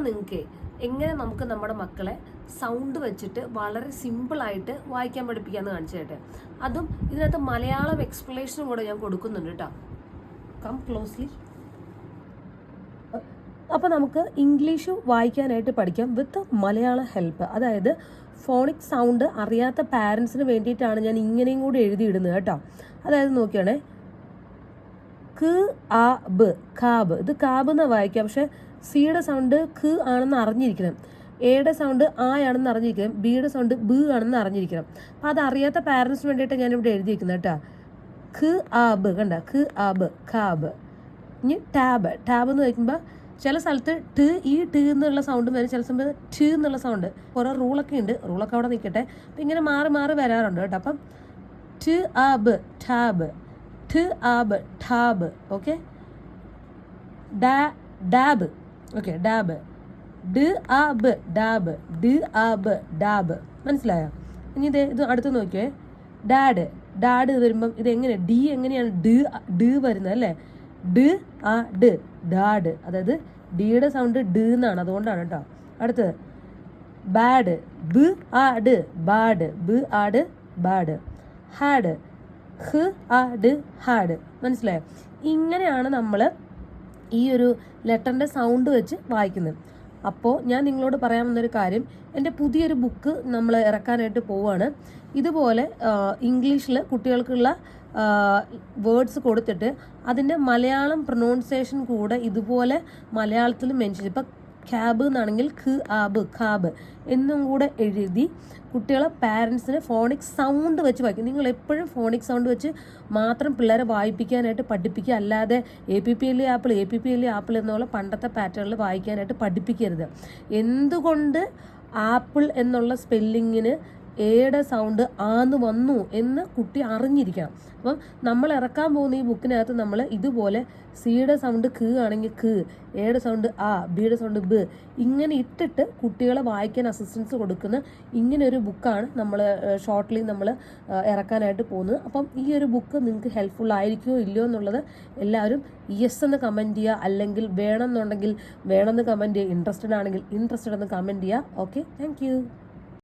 നിങ്ങൾക്ക് എങ്ങനെ നമുക്ക് നമ്മുടെ മക്കളെ സൗണ്ട് വെച്ചിട്ട് വളരെ സിമ്പിളായിട്ട് വായിക്കാൻ പഠിപ്പിക്കാമെന്ന് കാണിച്ചു തരട്ടെ. അതും ഇതിനകത്ത് മലയാളം എക്സ്പ്ലനേഷനും കൂടെ ഞാൻ കൊടുക്കുന്നുണ്ട് കേട്ടോ. Come closely. അപ്പോൾ നമുക്ക് ഇംഗ്ലീഷ് വായിക്കാനായിട്ട് പഠിക്കാം വിത്ത് മലയാളം ഹെൽപ്പ്. അതായത് ഫോണിക് സൗണ്ട് അറിയാത്ത പാരൻസിന് വേണ്ടിയിട്ടാണ് ഞാൻ ഇങ്ങനെയും കൂടി എഴുതിയിടുന്നത് കേട്ടോ. അതായത് നോക്കിയാണേ, ക ആ ബ് കാബ്, ഇത് കാബ് എന്നാണ് വായിക്കുക. പക്ഷേ സിയുടെ സൗണ്ട് ഖ് ആണെന്ന് അറിഞ്ഞിരിക്കണം, എയുടെ സൗണ്ട് ആയാണെന്ന് അറിഞ്ഞിരിക്കണം, ബിയുടെ സൗണ്ട് ബ് ആണെന്ന് അറിഞ്ഞിരിക്കണം. അപ്പോൾ അത് അറിയാത്ത പാരൻസിന് വേണ്ടിയിട്ട് ഞാനിവിടെ എഴുതിയിരിക്കുന്നത് കേട്ടോ. ഖ് ആ ബ്, കണ്ട, ഖ് ആ ബ് കാബ്. ഇനി ടാബ്, ടാബ് എന്ന് വയ്ക്കുമ്പോൾ ചില സ്ഥലത്ത് ട് എന്നുള്ള സൗണ്ട് വരും, ചില സമയത്ത് ട് എന്നുള്ള സൗണ്ട്. കുറേ റൂളൊക്കെ ഉണ്ട്, റൂളൊക്കെ അവിടെ നിൽക്കട്ടെ. അപ്പം ഇങ്ങനെ മാറി മാറി വരാറുണ്ട് കേട്ടോ. അപ്പം ട് ആ ബ് ടാബ്, ട് ആ ബ് ടാബ്. ഓക്കെ, ഡാബ്. ഓക്കെ, ഡാബ്, ഡ് ആ ബ് ഡാബ്, ഡ് ആ ബ് ഡാബ്. മനസ്സിലായോ? ഇനി ഇത് അടുത്ത് നോക്കിയേ, ഡാഡ്. ഡാഡ് വരുമ്പം ഇത് എങ്ങനെ, ഡി എങ്ങനെയാണ് ഡ് വരുന്നത് അല്ലേ? ഡ് ആ ഡ് ഡാഡ്. അതായത് ഡിയുടെ സൗണ്ട് ഡ് എന്നാണ്, അതുകൊണ്ടാണ് കേട്ടോ. അടുത്ത് ബാഡ്, ബ് ആ ഡ് ബാഡ്, ബ് ആ ഡ് ബാഡ്. ഹാഡ്, ഹ് ആ ഡ് ഹാഡ്. മനസ്സിലായോ? ഇങ്ങനെയാണ് നമ്മൾ ഈ ഒരു ലെറ്ററിൻ്റെ സൗണ്ട് വെച്ച് വായിക്കുന്നത്. അപ്പോൾ ഞാൻ നിങ്ങളോട് പറയാൻ വന്നൊരു കാര്യം, എൻ്റെ പുതിയൊരു ബുക്ക് നമ്മൾ ഇറക്കാനായിട്ട് പോവുകയാണ്. ഇതുപോലെ ഇംഗ്ലീഷിൽ കുട്ടികൾക്കുള്ള വേർഡ്സ് കൊടുത്തിട്ട് അതിൻ്റെ മലയാളം പ്രൊനൗൺസിയേഷൻ കൂടെ ഇതുപോലെ മലയാളത്തിൽ മെൻഷൻ, ഇപ്പം ക്യാബ് എന്നാണെങ്കിൽ ഖ് ആബ് ഖാബ് എന്നും കൂടെ എഴുതി കുട്ടികളെ പാരൻസിന് ഫോണിക് സൗണ്ട് വെച്ച് വായിക്കും. നിങ്ങൾ എപ്പോഴും ഫോണിക് സൗണ്ട് വെച്ച് മാത്രം പിള്ളേരെ വായിപ്പിക്കാനായിട്ട് പഠിപ്പിക്കുക, അല്ലാതെ APPLE ആപ്പിൾ എന്നുള്ള പണ്ടത്തെ പാറ്റേണിൽ വായിക്കാനായിട്ട് പഠിപ്പിക്കരുത്. എന്തുകൊണ്ട് ആപ്പിൾ എന്നുള്ള സ്പെല്ലിങ്ങിന് എയുടെ സൗണ്ട് ആന്ന് വന്നു എന്ന് കുട്ടി അറിഞ്ഞിരിക്കണം. അപ്പം നമ്മൾ ഇറക്കാൻ പോകുന്ന ഈ ബുക്കിനകത്ത് നമ്മൾ ഇതുപോലെ സിയുടെ സൗണ്ട് ഖ് ആണെങ്കിൽ ഖ്, എയുടെ സൗണ്ട് ആ, ബിയുടെ സൗണ്ട് ബ്, ഇങ്ങനെ ഇട്ടിട്ട് കുട്ടികളെ വായിക്കാൻ അസിസ്റ്റൻസ് കൊടുക്കുന്ന ഇങ്ങനെ ഒരു ബുക്കാണ് നമ്മൾ ഷോർട്ട്ലി നമ്മൾ ഇറക്കാനായിട്ട് പോകുന്നത്. അപ്പം ഈ ഒരു ബുക്ക് നിങ്ങൾക്ക് ഹെൽപ്ഫുൾ ആയിരിക്കുമോ ഇല്ലയോ എന്നുള്ളത് എല്ലാവരും യെസ് എന്ന് കമൻറ്റ് ചെയ്യുക, അല്ലെങ്കിൽ വേണമെന്നുണ്ടെങ്കിൽ വേണമെന്ന് കമൻറ്റ് ചെയ്യുക, ഇൻട്രസ്റ്റഡ് ആണെങ്കിൽ ഇൻട്രസ്റ്റഡ് എന്ന് കമൻറ്റ് ചെയ്യുക. Okay, thank you.